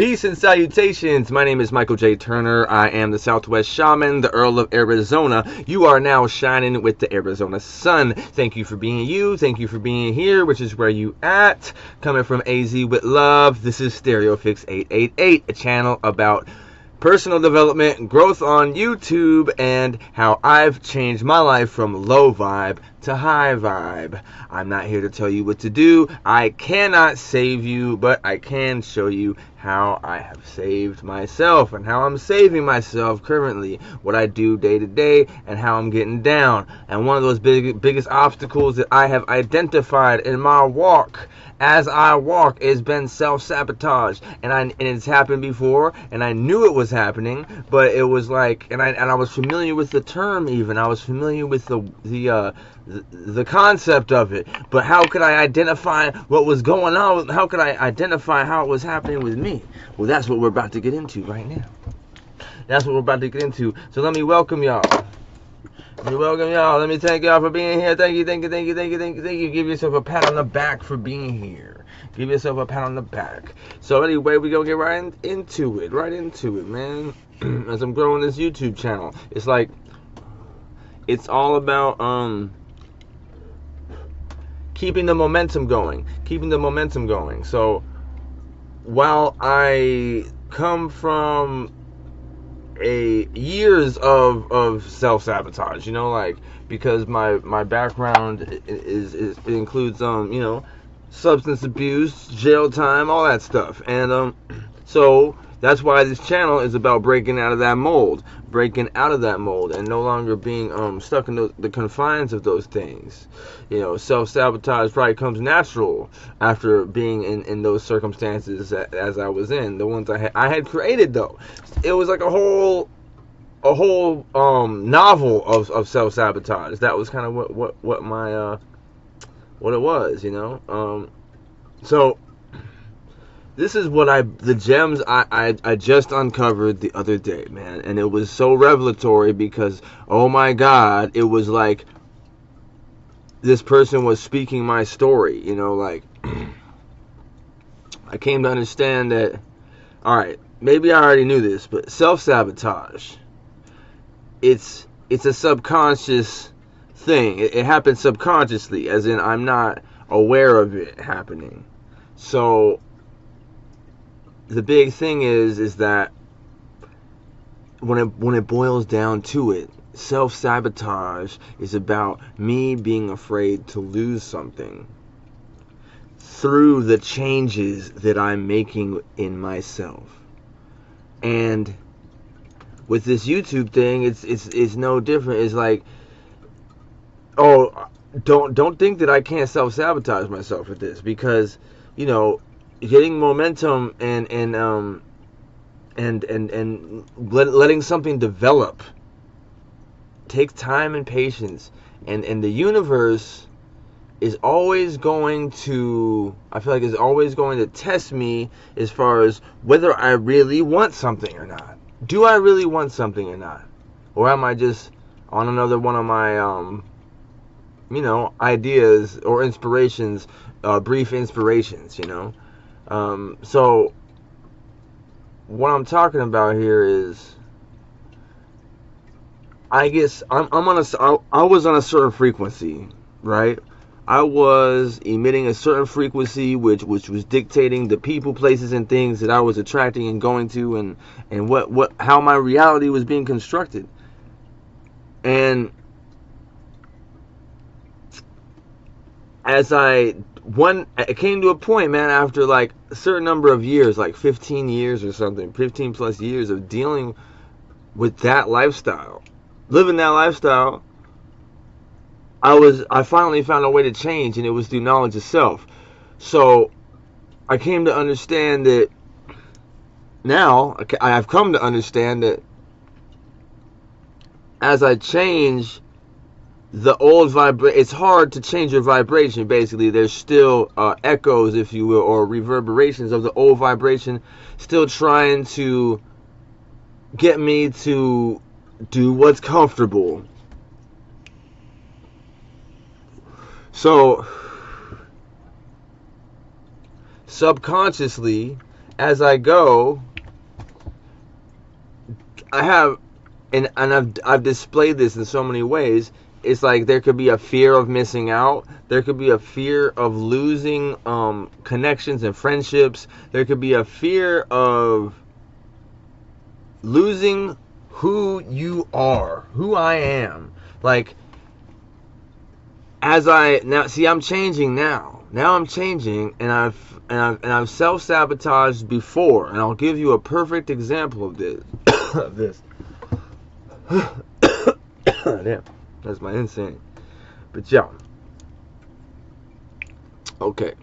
Peace and salutations. My name is Michael J. Turner. I am the Southwest Shaman, the Earl of Arizona. You are now shining with the Arizona sun. Thank you for being you. Thank you for being here, which is where you at. Coming from AZ with love. This is StereoFix 888, a channel about personal development and growth on YouTube and how I've changed my life from low vibe to high vibe. I'm not here to tell you what to do. I cannot save you, but I can show you how I have saved myself and how I'm saving myself currently, what I do day to day, and how I'm getting down. And one of those biggest obstacles that I have identified in my walk as I walk has been self-sabotage, and it's happened before, and I knew it was happening, but it was like, and I was familiar with the term, even I was familiar with the concept of it, but how could I identify what was going on? How could I identify how it was happening with me? Well, that's what we're about to get into right now. That's what we're about to get into. So let me welcome y'all. Let me thank y'all for being here. Thank you. Give yourself a pat on the back for being here. Give yourself a pat on the back. So anyway, we're gonna get right into it, man. As I'm growing this YouTube channel, it's like, it's all about keeping the momentum going. So while I come from years of self-sabotage, like, because my background is it includes substance abuse, jail time, all that stuff, and so that's why this channel is about breaking out of that mold, and no longer being stuck in the confines of those things. Self-sabotage probably comes natural after being in those circumstances as I was in. The ones I had created, though, it was like a whole novel of self-sabotage. That was kind of what my what it was, so this is the gems I just uncovered the other day, man, and it was so revelatory because, oh my God, it was like this person was speaking my story, like I came to understand that, all right, maybe I already knew this, but self-sabotage, it's a subconscious thing. It happens subconsciously, as in I'm not aware of it happening. So the big thing is that when it boils down to it, self-sabotage is about me being afraid to lose something through the changes that I'm making in myself. And with this YouTube thing, it's no different. It's like, oh, don't think that I can't self-sabotage myself with this, because getting momentum and letting something develop takes time and patience, and the universe is always going to, I feel like, is always going to test me as far as whether I really want something or not. Do I really want something or not? Or am I just on another one of my ideas or inspirations, brief inspirations, so what I'm talking about here is, I guess I was on a certain frequency, right? I was emitting a certain frequency which was dictating the people, places, and things that I was attracting and going to, and how my reality was being constructed. And as it came to a point, man, after like a certain number of years, like 15 years or something, 15 plus years of dealing with that lifestyle, living that lifestyle, I finally found a way to change, and it was through knowledge of self. So I came to understand that now, I have come to understand that as I change the old vibration, it's hard to change your vibration. Basically, there's still echoes, if you will, or reverberations of the old vibration, still trying to get me to do what's comfortable. So subconsciously, as I go, I have, and I've displayed this in so many ways. It's like there could be a fear of missing out. There could be a fear of losing connections and friendships. There could be a fear of losing who you are, who I am. Like, as I now see, I'm changing now. Now I'm changing, and I've self-sabotaged before, and I'll give you a perfect example of this. of this. Damn, that's my insane. But yeah, okay.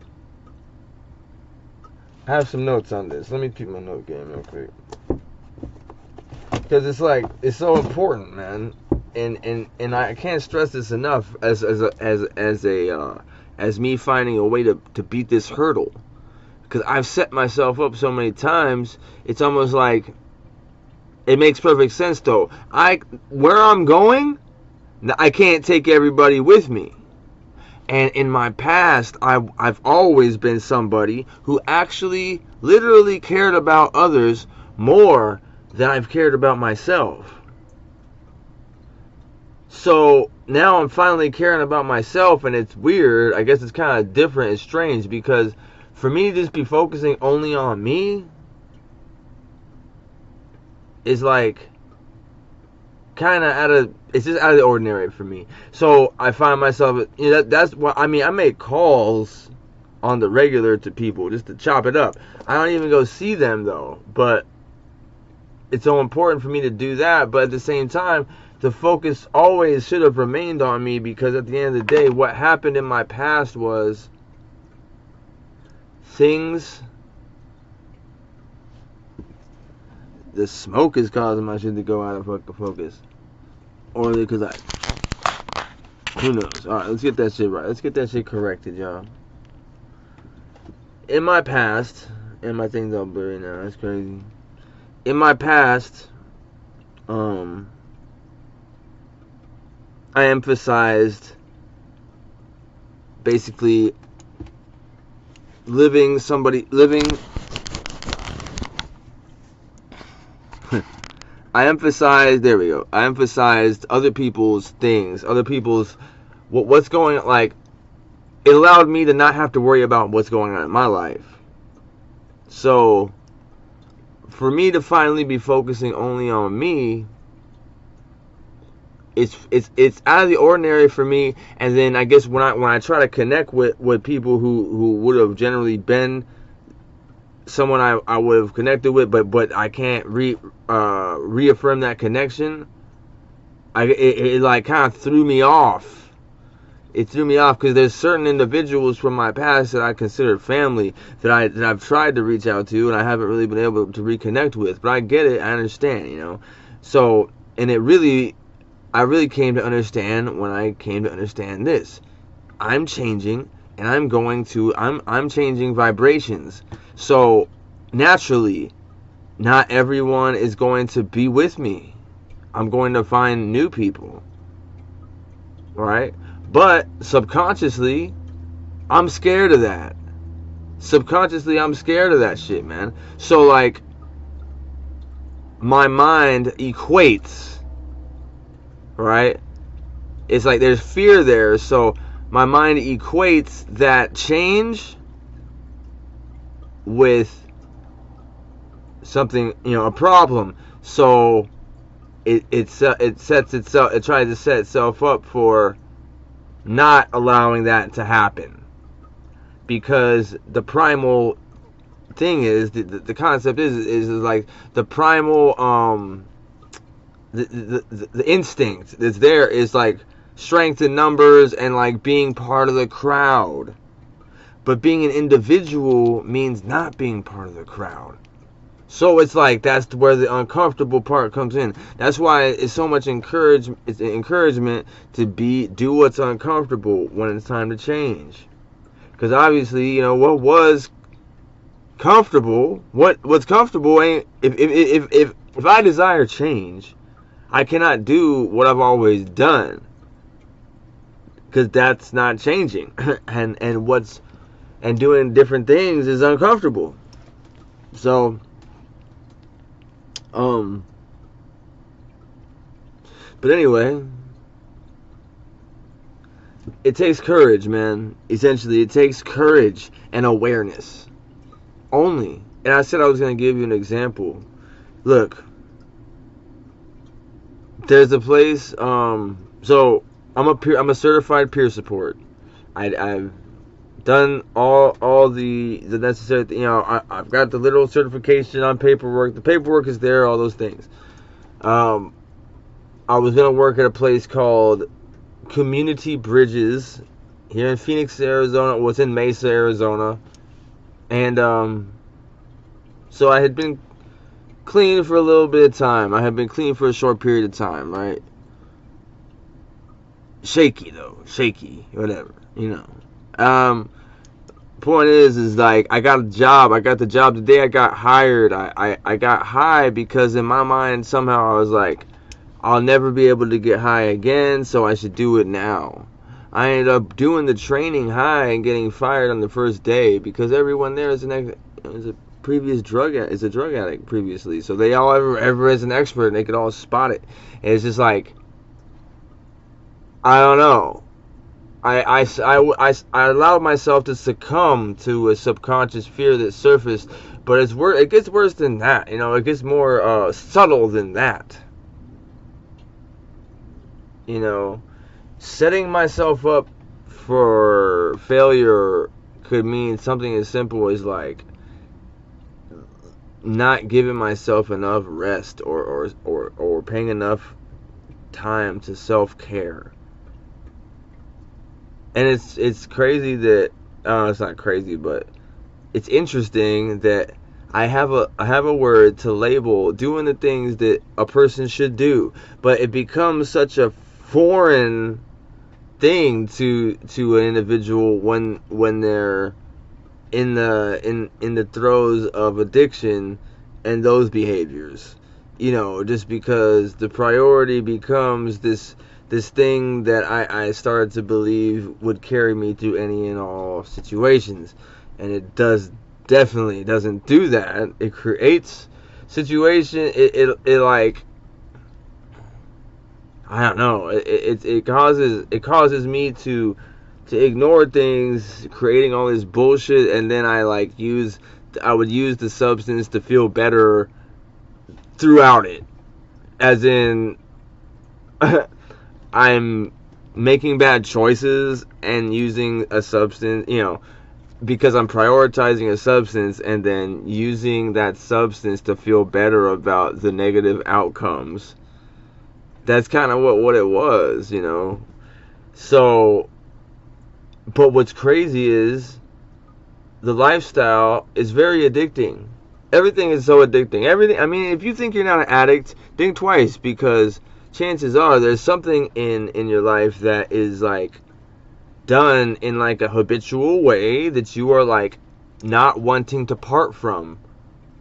I have some notes on this. Let me keep my note game real quick, because it's like, it's so important, man. And I can't stress this enough as me finding a way to beat this hurdle, because I've set myself up so many times. It's almost like it makes perfect sense though. Where I'm going, I can't take everybody with me. And in my past, I've always been somebody who actually literally cared about others more than I've cared about myself. So now I'm finally caring about myself, and it's weird. I guess it's kind of different and strange, because for me to just be focusing only on me is like kind of it's just out of the ordinary for me. So I find myself, that's what I mean. I make calls on the regular to people just to chop it up. I don't even go see them though, but it's so important for me to do that. But at the same time, the focus always should have remained on me, because at the end of the day, what happened in my past was things. The smoke is causing my shit to go out of fucking focus. Or because who knows? Alright, let's get that shit right. Let's get that shit corrected, y'all. In my past, and my thing's all blurry now, that's crazy. In my past, I emphasized basically living I emphasized other people's things, other people's what's going on. Like, it allowed me to not have to worry about what's going on in my life. So for me to finally be focusing only on me, it's out of the ordinary for me. And then I guess when I try to connect with people who would have generally been someone I would have connected with, but I can't reaffirm that connection. It like kind of threw me off. It threw me off, because there's certain individuals from my past that I consider family that I've tried to reach out to, and I haven't really been able to reconnect with. But I get it, I understand, So, and I really came to understand when I came to understand this. I'm changing, and I'm changing vibrations. So naturally, not everyone is going to be with me. I'm going to find new people, right? But subconsciously, I'm scared of that. Subconsciously, I'm scared of that shit, man. So like, my mind equates, right? It's like there's fear there, so my mind equates that change with something, a problem. So it tries to set itself up for not allowing that to happen, because the primal thing is, the concept is like the primal the instinct that's there is like strength in numbers and like being part of the crowd. But being an individual means not being part of the crowd. So it's like, that's where the uncomfortable part comes in. That's why it's so much encouragement to do what's uncomfortable when it's time to change. Because obviously, what was comfortable, what's comfortable ain't, if I desire change, I cannot do what I've always done, because that's not changing. and doing different things is uncomfortable. So, but anyway, it takes courage, man. Essentially, it takes courage and awareness only. And I said I was going to give you an example. Look, there's a place. So I'm a certified peer support. I've done all the necessary. I've got the literal certification on paperwork. The paperwork is there. All those things. I was gonna work at a place called Community Bridges here in Phoenix, Arizona. Well, it's in Mesa, Arizona, and so I had been clean for a little bit of time. I had been clean for a short period of time, right? Shaky, whatever, Point is like, I got the job the day I got hired. I got high because in my mind somehow I was like, I'll never be able to get high again, so I should do it now. I ended up doing the training high and getting fired on the first day because everyone there is a previous drug addict previously, so they all ever is an expert and they could all spot it. And it's just like, I don't know. I allowed myself to succumb to a subconscious fear that surfaced, but it gets worse than that. It gets more subtle than that. Setting myself up for failure could mean something as simple as like not giving myself enough rest or paying enough time to self-care. And it's crazy that it's not crazy, but it's interesting that I have a word to label doing the things that a person should do, but it becomes such a foreign thing to an individual when they're in the throes of addiction and those behaviors. Just because the priority becomes this thing that I started to believe would carry me through any and all situations, and it definitely doesn't do that. It creates situation. It like, I don't know. It causes me to ignore things, creating all this bullshit, and then I would use the substance to feel better throughout it, as in I'm making bad choices and using a substance, because I'm prioritizing a substance and then using that substance to feel better about the negative outcomes. That's kind of what it was, So, but what's crazy is the lifestyle is very addicting. Everything is so addicting. Everything. I mean, if you think you're not an addict, think twice, because chances are there's something in your life that is like done in like a habitual way that you are like not wanting to part from.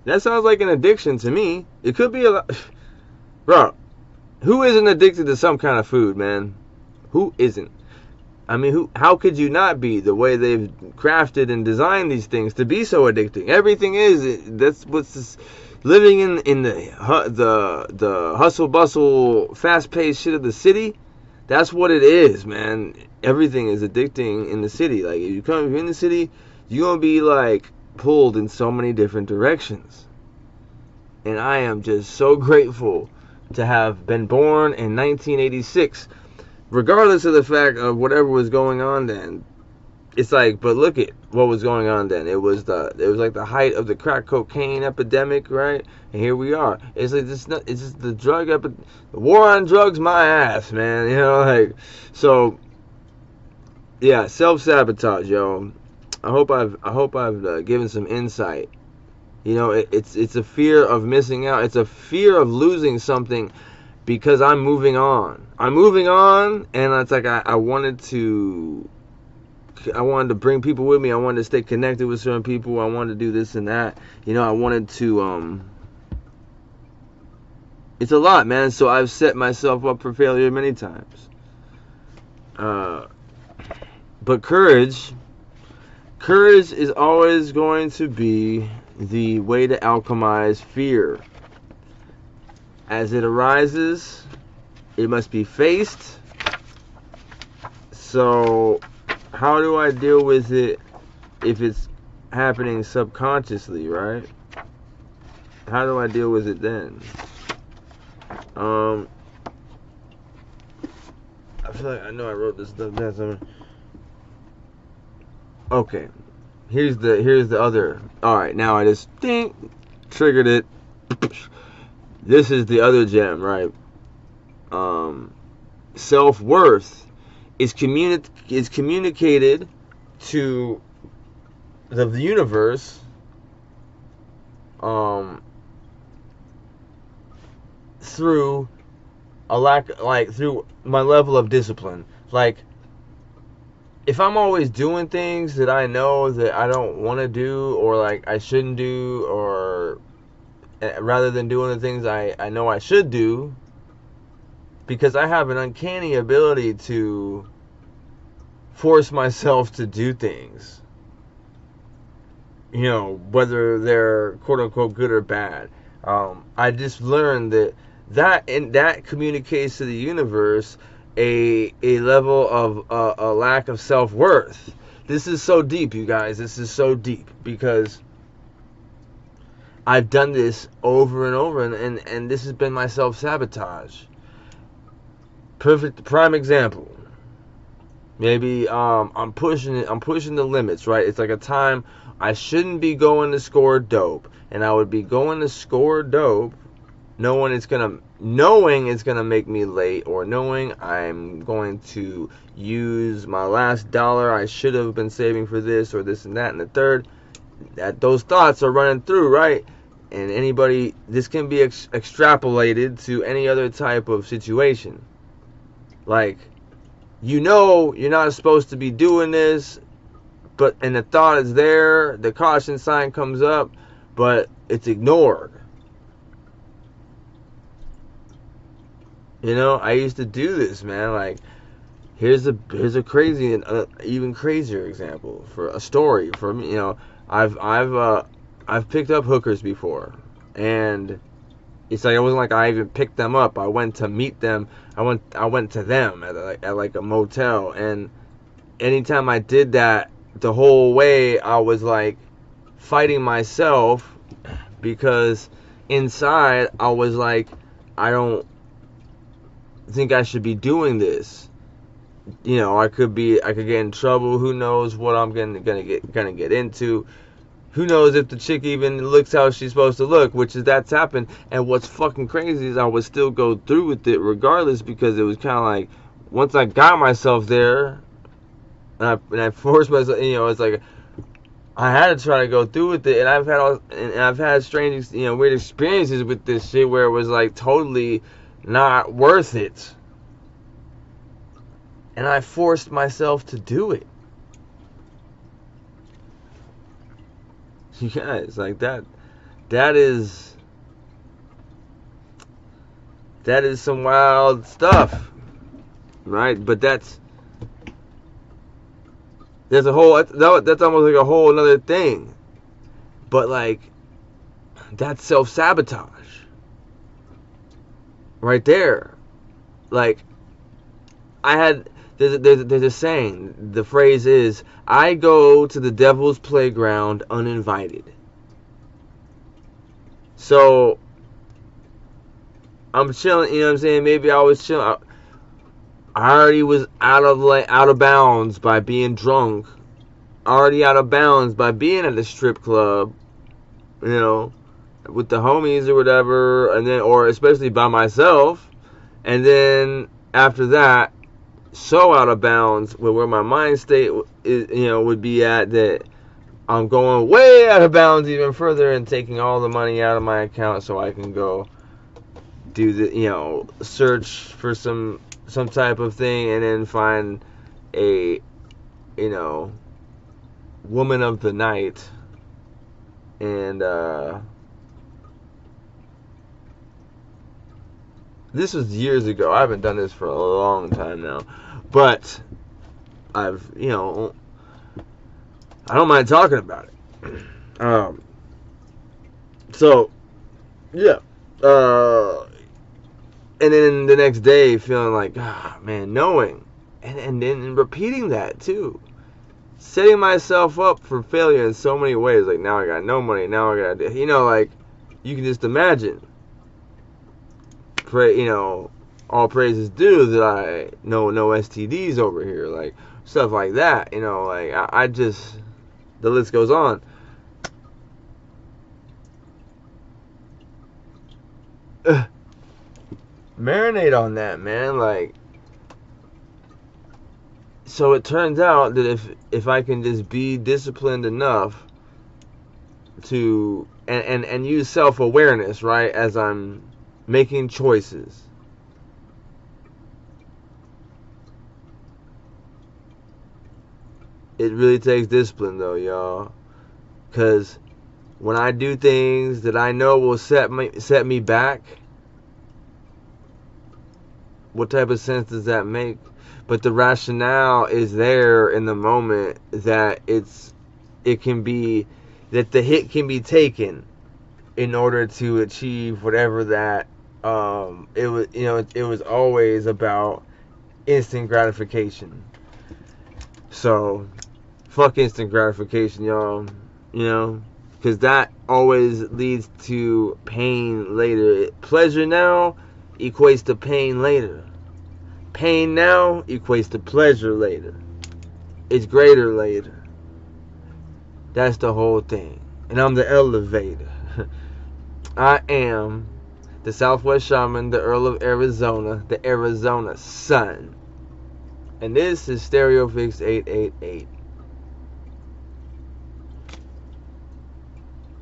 That sounds like an addiction to me. It could be bro, who isn't addicted to some kind of food, man? Who isn't? I mean, how could you not be? The way they've crafted and designed these things to be so addicting. Everything is. That's what's this, living in the hustle bustle, fast paced shit of the city. That's what it is, man. Everything is addicting in the city. Like, if you're in the city, you're gonna be like pulled in so many different directions. And I am just so grateful to have been born in 1986. Regardless of the fact of whatever was going on then, it's like, but look at what was going on then. It was like the height of the crack cocaine epidemic, right? And here we are. It's like it's just the the war on drugs, my ass, man. So yeah, self-sabotage, yo. I hope I've given some insight. It's a fear of missing out. It's a fear of losing something. Because I'm moving on, and it's like I wanted to bring people with me. I wanted to stay connected with certain people. I wanted to do this and that. I wanted to. It's a lot, man. So I've set myself up for failure many times. But courage is always going to be the way to alchemize fear. As it arises, it must be faced. So, how do I deal with it if it's happening subconsciously, right? How do I deal with it then? I feel like I know I wrote this stuff down. Okay, here's the other. All right, now I just triggered it. This is the other gem, right? Self-worth is communicated to the universe through through my level of discipline. Like, if I'm always doing things that I know that I don't want to do, or like I shouldn't do, or rather than doing the things I know I should do, because I have an uncanny ability to force myself to do things, you know, whether they're quote unquote good or bad. I just learned that communicates to the universe a level of a lack of self-worth. This is so deep, you guys. This is so deep because I've done this over and over, and this has been my self-sabotage. Prime example. Maybe I'm pushing the limits, right? It's like a time I shouldn't be going to score dope, and I would be going to score dope knowing it's gonna make me late, or knowing I'm going to use my last dollar I should have been saving for this or this and that and the third. That those thoughts are running through, right? And this can be extrapolated to any other type of situation. Like, you know you're not supposed to be doing this, and the thought is there, the caution sign comes up, but it's ignored. You know, I used to do this, man. Like, here's a crazy and even crazier example for a story for me. You know, I've picked up hookers before, and it's like it wasn't like I even picked them up. I went to meet them. I went to them at like a motel, and anytime I did that, the whole way I was like fighting myself, because inside I was like, I don't think I should be doing this. You know, I could get in trouble. Who knows what I'm gonna get into? Who knows if the chick even looks how she's supposed to look, that's happened. And what's fucking crazy is I would still go through with it regardless, because it was kind of like, once I got myself there, and I forced myself, you know, it's like I had to try to go through with it. And I've had strange, you know, weird experiences with this shit where it was like totally not worth it, and I forced myself to do it. You guys, like that is some wild stuff, right? But that's almost like a whole another thing. But like, that's self-sabotage right there. Like, there's a saying, the phrase is, I go to the devil's playground uninvited. So I'm chilling, you know what I'm saying? Maybe I was chilling. I already was out of bounds by being drunk. Already out of bounds by being at the strip club, you know, with the homies or whatever, and then, or especially by myself. And then after that, so out of bounds with where my mind state is, you know, would be at, that I'm going way out of bounds even further and taking all the money out of my account so I can go do the, you know, search for some type of thing, and then find a, you know, woman of the night, and this was years ago. I haven't done this for a long time now, but I've, you know, I don't mind talking about it. So, yeah. And then the next day feeling like, man, knowing. And then repeating that too. Setting myself up for failure in so many ways. Like, now I got no money. Now I got, like, you can just imagine. Pray, all praises due that I no STDs over here. Like, stuff like that. Like, I just, the list goes on. Marinate on that, man. Like, so it turns out that if I can just be disciplined enough to and use self-awareness, right, as I'm making choices, it really takes discipline though, y'all, because when I do things that I know will set me back, what type of sense does that make? But the rationale is there in the moment that it can be, that the hit can be taken in order to achieve whatever that it was. It was always about instant gratification. So fuck instant gratification, y'all. Because that always leads to pain later. Pleasure now equates to pain later. Pain now equates to pleasure later. It's greater later. That's the whole thing. And I'm the elevator. I am the Southwest Shaman, the Earl of Arizona, the Arizona Sun. And this is Stereo Fix 888.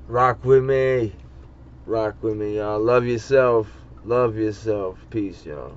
Rock with me. Rock with me, y'all. Love yourself. Love yourself. Peace, y'all.